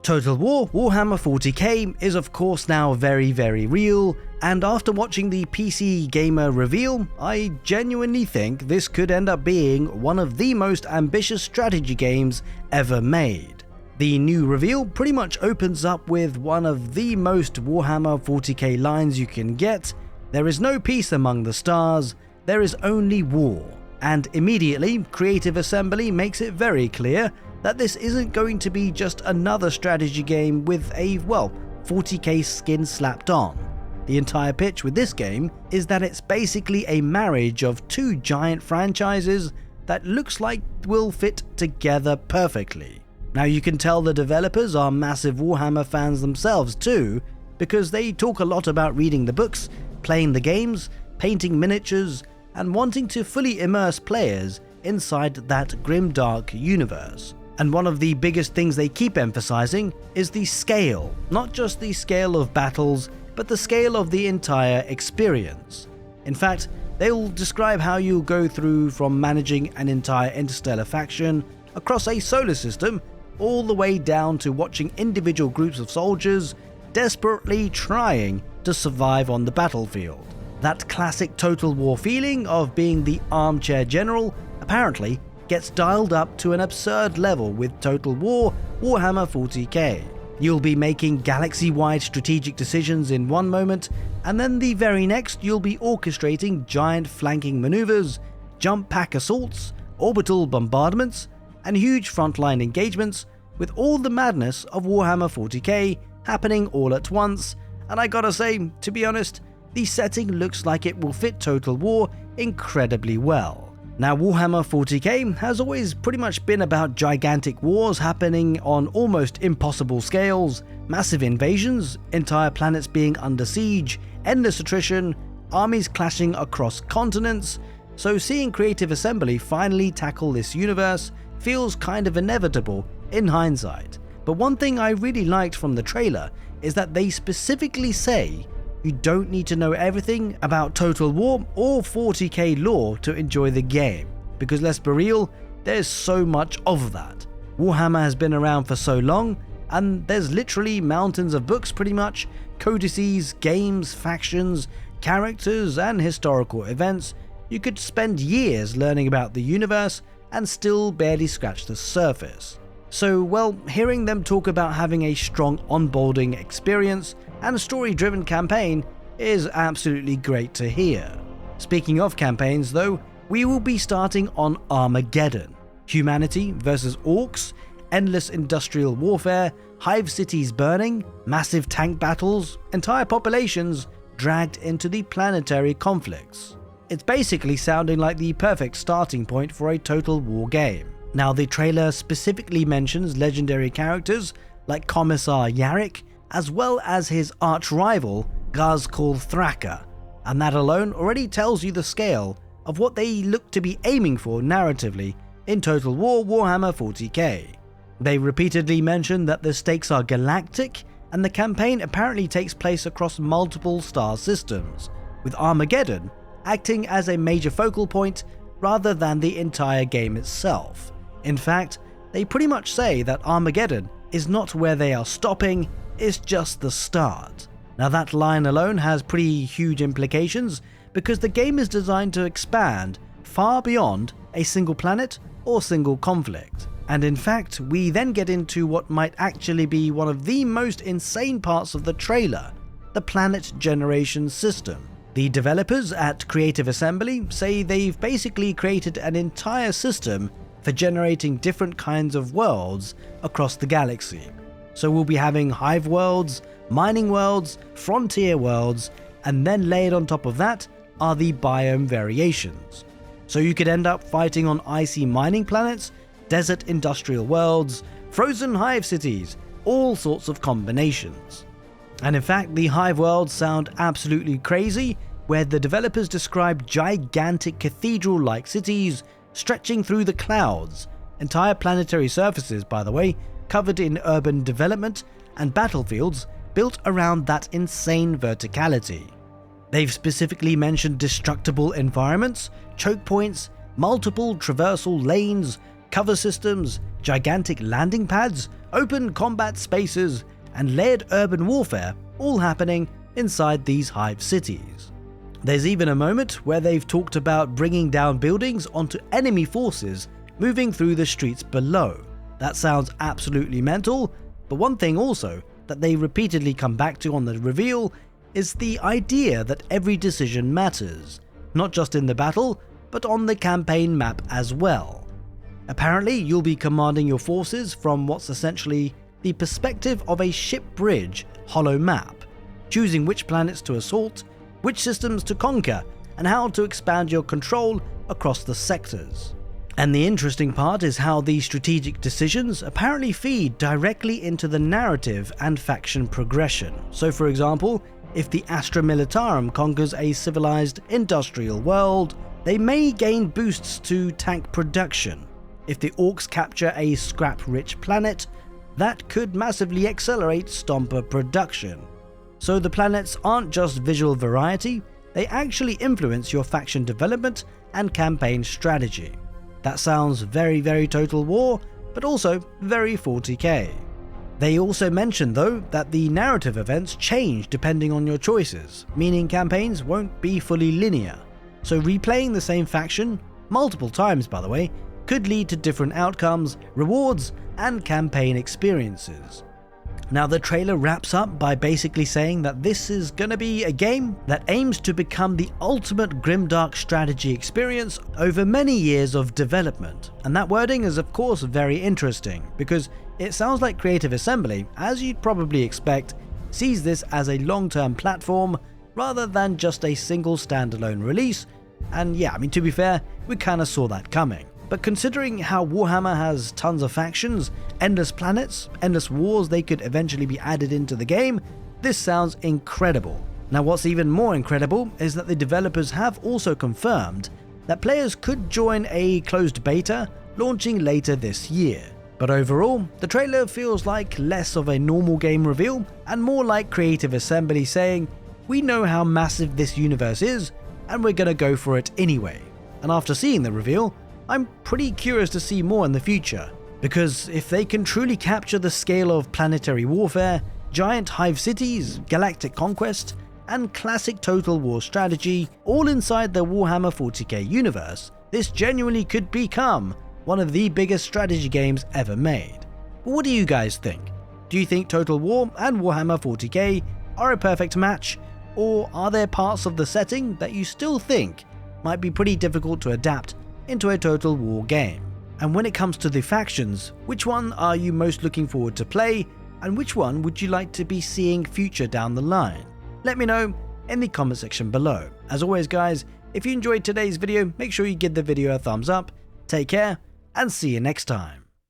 Total War Warhammer 40K is of course now very real, and after watching the PC Gamer reveal, I genuinely think this could end up being one of the most ambitious strategy games ever made. The new reveal pretty much opens up with one of the most Warhammer 40K lines you can get: "There is no peace among the stars, there is only war." And immediately, Creative Assembly makes it very clear that this isn't going to be just another strategy game with a, 40K skin slapped on. The entire pitch with this game is that it's basically a marriage of two giant franchises that looks like will fit together perfectly. Now you can tell the developers are massive Warhammer fans themselves too, because they talk a lot about reading the books, playing the games, painting miniatures, and wanting to fully immerse players inside that grimdark universe. And one of the biggest things they keep emphasizing is the scale, not just the scale of battles, but the scale of the entire experience. In fact, they'll describe how you'll go through from managing an entire interstellar faction across a solar system, all the way down to watching individual groups of soldiers desperately trying to survive on the battlefield. That classic Total War feeling of being the armchair general apparently gets dialed up to an absurd level with Total War Warhammer 40K. You'll be making galaxy-wide strategic decisions in one moment, and then the very next you'll be orchestrating giant flanking maneuvers, jump pack assaults, orbital bombardments, and huge frontline engagements, with all the madness of Warhammer 40K happening all at once. And I gotta say, to be honest, the setting looks like it will fit Total War incredibly well. Now, Warhammer 40K has always pretty much been about gigantic wars happening on almost impossible scales, massive invasions, entire planets being under siege, endless attrition, armies clashing across continents, so seeing Creative Assembly finally tackle this universe feels kind of inevitable in hindsight. But one thing I really liked from the trailer is that they specifically say you don't need to know everything about Total War or 40K lore to enjoy the game, because let's be real, there's so much of that. Warhammer has been around for so long, and there's literally mountains of books pretty much, codices, games, factions, characters, and historical events. You could spend years learning about the universe and still barely scratch the surface. So, hearing them talk about having a strong onboarding experience and a story-driven campaign is absolutely great to hear. Speaking of campaigns though, we will be starting on Armageddon. Humanity versus orcs, endless industrial warfare, hive cities burning, massive tank battles, entire populations dragged into the planetary conflicts. It's basically sounding like the perfect starting point for a Total War game. Now, the trailer specifically mentions legendary characters like Commissar Yarrick, as well as his arch-rival Ghazghkull Thraka, and that alone already tells you the scale of what they look to be aiming for narratively in Total War Warhammer 40K. They repeatedly mention that the stakes are galactic, and the campaign apparently takes place across multiple star systems, with Armageddon acting as a major focal point rather than the entire game itself. In fact, they pretty much say that Armageddon is not where they are stopping, it's just the start. Now, that line alone has pretty huge implications, because the game is designed to expand far beyond a single planet or single conflict. And in fact, we then get into what might actually be one of the most insane parts of the trailer: the planet generation system. The developers at Creative Assembly say they've basically created an entire system for generating different kinds of worlds across the galaxy. So we'll be having hive worlds, mining worlds, frontier worlds, and then layered on top of that are the biome variations. So you could end up fighting on icy mining planets, desert industrial worlds, frozen hive cities, all sorts of combinations. And in fact, the hive worlds sound absolutely crazy, where the developers describe gigantic cathedral-like cities stretching through the clouds, entire planetary surfaces, by the way, covered in urban development, and battlefields built around that insane verticality. They've specifically mentioned destructible environments, choke points, multiple traversal lanes, cover systems, gigantic landing pads, open combat spaces, and layered urban warfare all happening inside these hive cities. There's even a moment where they've talked about bringing down buildings onto enemy forces moving through the streets below. That sounds absolutely mental, but one thing also that they repeatedly come back to on the reveal is the idea that every decision matters, not just in the battle, but on the campaign map as well. Apparently, you'll be commanding your forces from what's essentially the perspective of a ship bridge hollow map, choosing which planets to assault, which systems to conquer, and how to expand your control across the sectors. And the interesting part is how these strategic decisions apparently feed directly into the narrative and faction progression. So for example, if the Astra Militarum conquers a civilized industrial world, they may gain boosts to tank production. If the Orcs capture a scrap-rich planet, that could massively accelerate Stomper production. So the planets aren't just visual variety, they actually influence your faction development and campaign strategy. That sounds very Total War, but also very 40k. They also mention though that the narrative events change depending on your choices, meaning campaigns won't be fully linear. So replaying the same faction, multiple times by the way, could lead to different outcomes, rewards, and campaign experiences. Now the trailer wraps up by basically saying that this is gonna be a game that aims to become the ultimate grimdark strategy experience over many years of development. And that wording is of course very interesting, because it sounds like Creative Assembly, as you'd probably expect, sees this as a long-term platform rather than just a single standalone release. And yeah, I mean, to be fair, we kinda saw that coming. But considering how Warhammer has tons of factions, endless planets, endless wars they could eventually be added into the game, this sounds incredible. Now what's even more incredible is that the developers have also confirmed that players could join a closed beta launching later this year. But overall, the trailer feels like less of a normal game reveal and more like Creative Assembly saying, we know how massive this universe is and we're gonna go for it anyway. And after seeing the reveal, I'm pretty curious to see more in the future, because if they can truly capture the scale of planetary warfare, giant hive cities, galactic conquest, and classic Total War strategy all inside the Warhammer 40k universe, this genuinely could become one of the biggest strategy games ever made. But what do you guys think? Do you think Total War and Warhammer 40k are a perfect match, or are there parts of the setting that you still think might be pretty difficult to adapt into a Total War game? And when it comes to the factions, which one are you most looking forward to play, and which one would you like to be seeing future down the line? Let me know in the comment section below. As always guys, if you enjoyed today's video, make sure you give the video a thumbs up, take care, and see you next time.